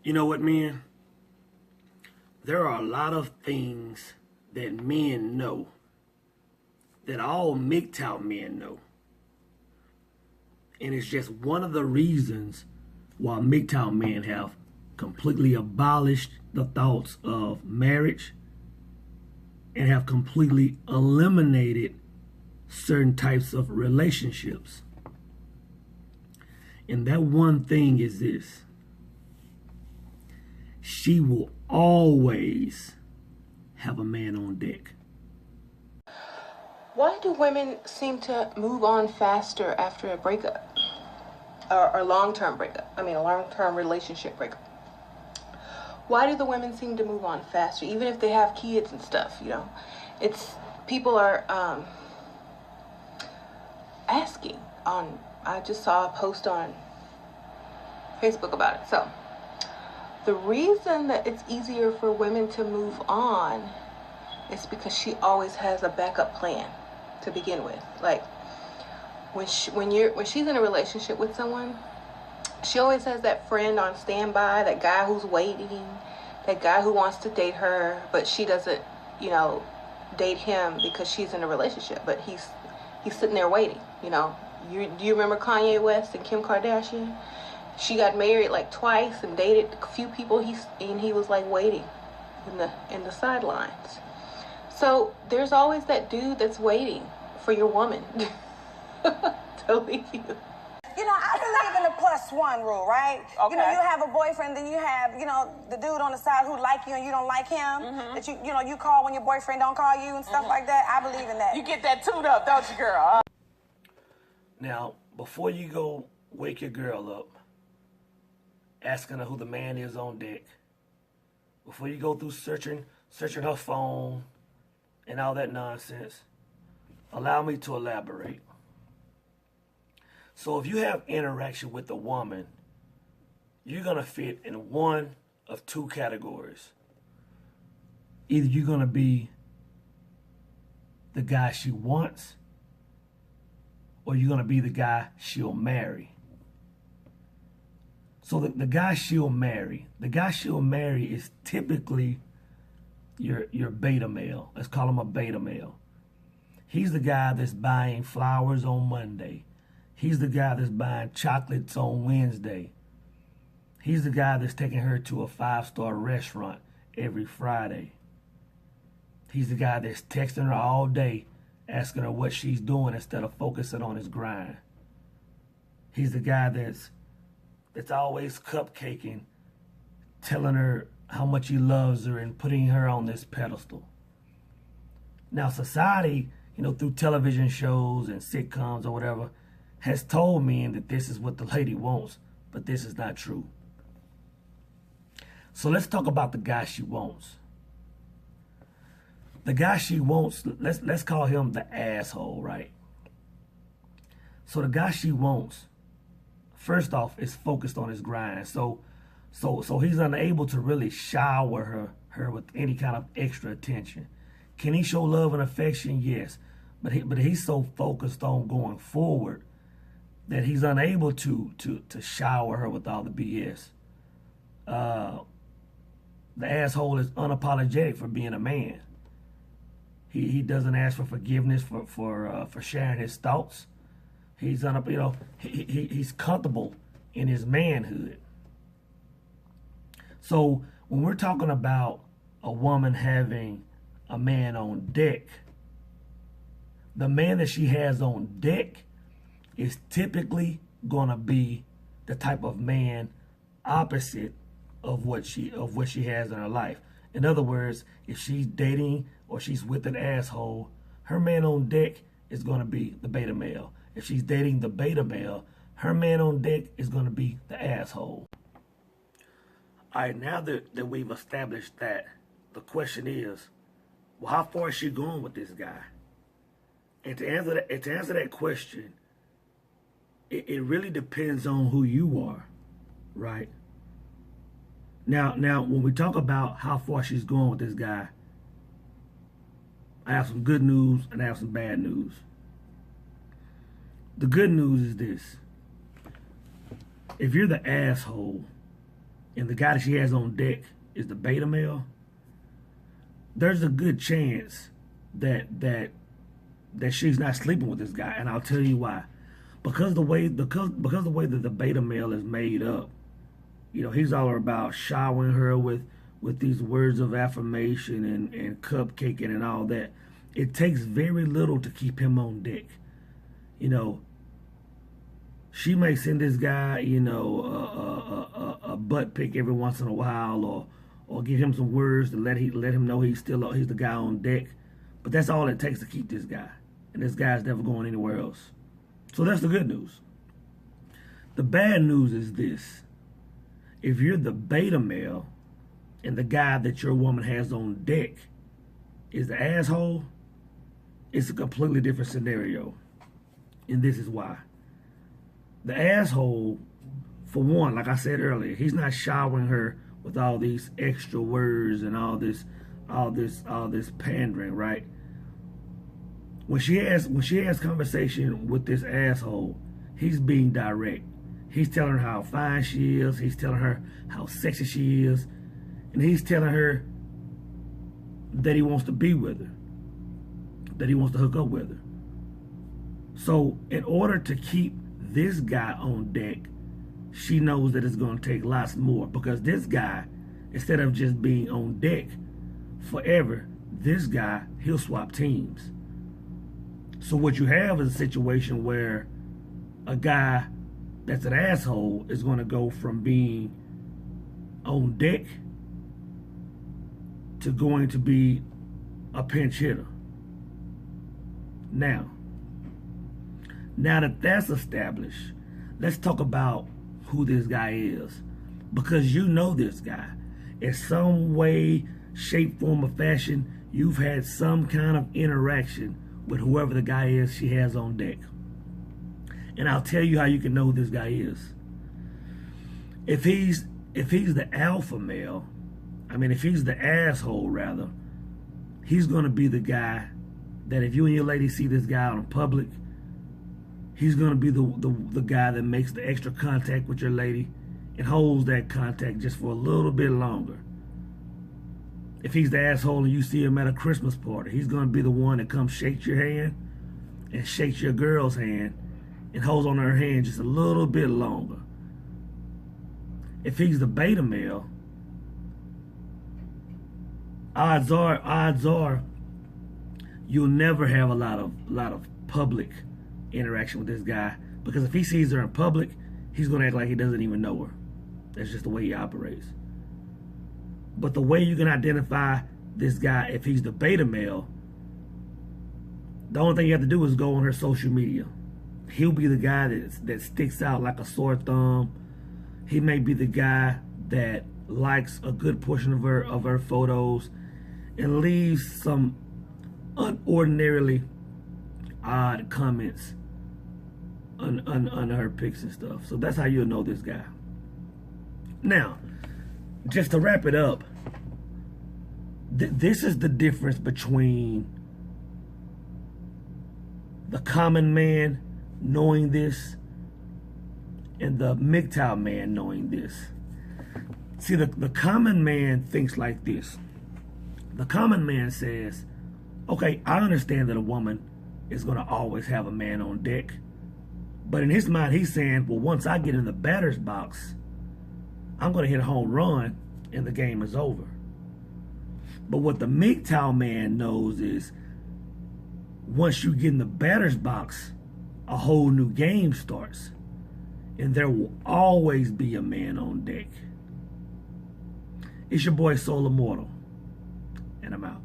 You know what, men? There are a lot of things that men know, that all MGTOW men know. And it's just one of the reasons why MGTOW men have completely abolished the thoughts of marriage and have completely eliminated certain types of relationships. And that one thing is this: she will always have a man on deck. Why do women seem to move on faster after a breakup? Or a long-term breakup? I mean, a long-term relationship breakup. Why do the women seem to move on faster, even if they have kids and stuff, you know? It's, people are asking on, I just saw a post on Facebook about it. So, the reason that it's easier for women to move on is because she always has a backup plan to begin with. Like, when she's in a relationship with someone, she always has that friend on standby, that guy who's waiting, that guy who wants to date her, but she doesn't, you know, date him because she's in a relationship, but he's sitting there waiting, you know. Do you remember Kanye West and Kim Kardashian? She got married like twice and dated a few people, and he was like waiting in the sidelines. So there's always that dude that's waiting for your woman to leave you. You know, I believe in the +1 rule, right? Okay. You know, you have a boyfriend, then you have, you know, the dude on the side who like you and you don't like him. That you know, you call when your boyfriend don't call you and stuff like that. I believe in that. You get that tuned up, don't you, girl? Now, before you go wake your girl up, asking her who the man is on deck, before you go through searching her phone and all that nonsense, allow me to elaborate. So if you have interaction with a woman, you're going to fit in one of two categories. Either you're going to be the guy she wants, or you're going to be the guy she'll marry. So the guy she'll marry is typically your beta male. Let's call him a beta male. He's the guy that's buying flowers on Monday. He's the guy that's buying chocolates on Wednesday. He's the guy that's taking her to a 5-star restaurant every Friday. He's the guy that's texting her all day, asking her what she's doing instead of focusing on his grind. He's the guy that's always cupcaking, telling her how much he loves her and putting her on this pedestal. Now, society, you know, through television shows and sitcoms or whatever, has told men that this is what the lady wants, but this is not true. So let's talk about the guy she wants. The guy she wants, let's call him the asshole, right? So the guy she wants, first off, is focused on his grind. So he's unable to really shower her with any kind of extra attention. Can he show love and affection? Yes. But he's so focused on going forward that he's unable to shower her with all the BS. The asshole is unapologetic for being a man. He doesn't ask for forgiveness for sharing his thoughts. He's he's comfortable in his manhood. So when we're talking about a woman having a man on deck, the man that she has on deck is typically gonna be the type of man opposite of what she has in her life. In other words, if she's dating or she's with an asshole, her man on deck is gonna be the beta male. If she's dating the beta male, her man on deck is gonna be the asshole. All right, now that we've established that, the question is, well, how far is she going with this guy? And to answer that question, it really depends on who you are, right? Now, when we talk about how far she's going with this guy, I have some good news and I have some bad news. The good news is this: if you're the asshole and the guy that she has on deck is the beta male, there's a good chance that she's not sleeping with this guy, and I'll tell you why. Because the way that the beta male is made up, you know, he's all about showering her with these words of affirmation and cupcaking and all that. It takes very little to keep him on deck. You know, she may send this guy, you know, a butt pic every once in a while, or give him some words to let him know he's the guy on deck. But that's all it takes to keep this guy, and this guy's never going anywhere else. So that's the good news. The bad news is this: if you're the beta male, and the guy that your woman has on deck is the asshole, it's a completely different scenario. And this is why. The asshole, for one, like I said earlier, he's not showering her with all these extra words and all this pandering, right? When she has conversation with this asshole, he's being direct. He's telling her how fine she is. He's telling her how sexy she is. And he's telling her that he wants to be with her, that he wants to hook up with her. So in order to keep this guy on deck, she knows that it's going to take lots more, because this guy, instead of just being on deck forever, this guy, he'll swap teams. So what you have is a situation where a guy that's an asshole is going to go from being on deck to going to be a pinch hitter. Now that that's established, let's talk about who this guy is. Because you know this guy. In some way, shape, form, or fashion, you've had some kind of interaction with whoever the guy is she has on deck. And I'll tell you how you can know who this guy is. If he's the alpha male, if he's the asshole rather, he's going to be the guy that if you and your lady see this guy out in public, he's going to be the guy that makes the extra contact with your lady and holds that contact just for a little bit longer. If he's the asshole and you see him at a Christmas party, he's going to be the one that comes shakes your hand and shakes your girl's hand and holds on her hand just a little bit longer. If he's the beta male, odds are you'll never have a lot of public interaction with this guy, because if he sees her in public, he's going to act like he doesn't even know her. That's just the way he operates. But the way you can identify this guy, if he's the beta male, the only thing you have to do is go on her social media. He'll be the guy that sticks out like a sore thumb. He may be the guy that likes a good portion of her photos and leaves some unordinarily odd comments on her pics and stuff. So that's how you'll know this guy. Now, just to wrap it up, this is the difference between the common man knowing this and the MGTOW man knowing this. See, the common man thinks like this. The common man says, okay, I understand that a woman is going to always have a man on deck. But in his mind, he's saying, well, once I get in the batter's box, I'm going to hit a home run and the game is over. But what the MGTOW man knows is once you get in the batter's box, a whole new game starts. And there will always be a man on deck. It's your boy Soul Immortal, and I'm out.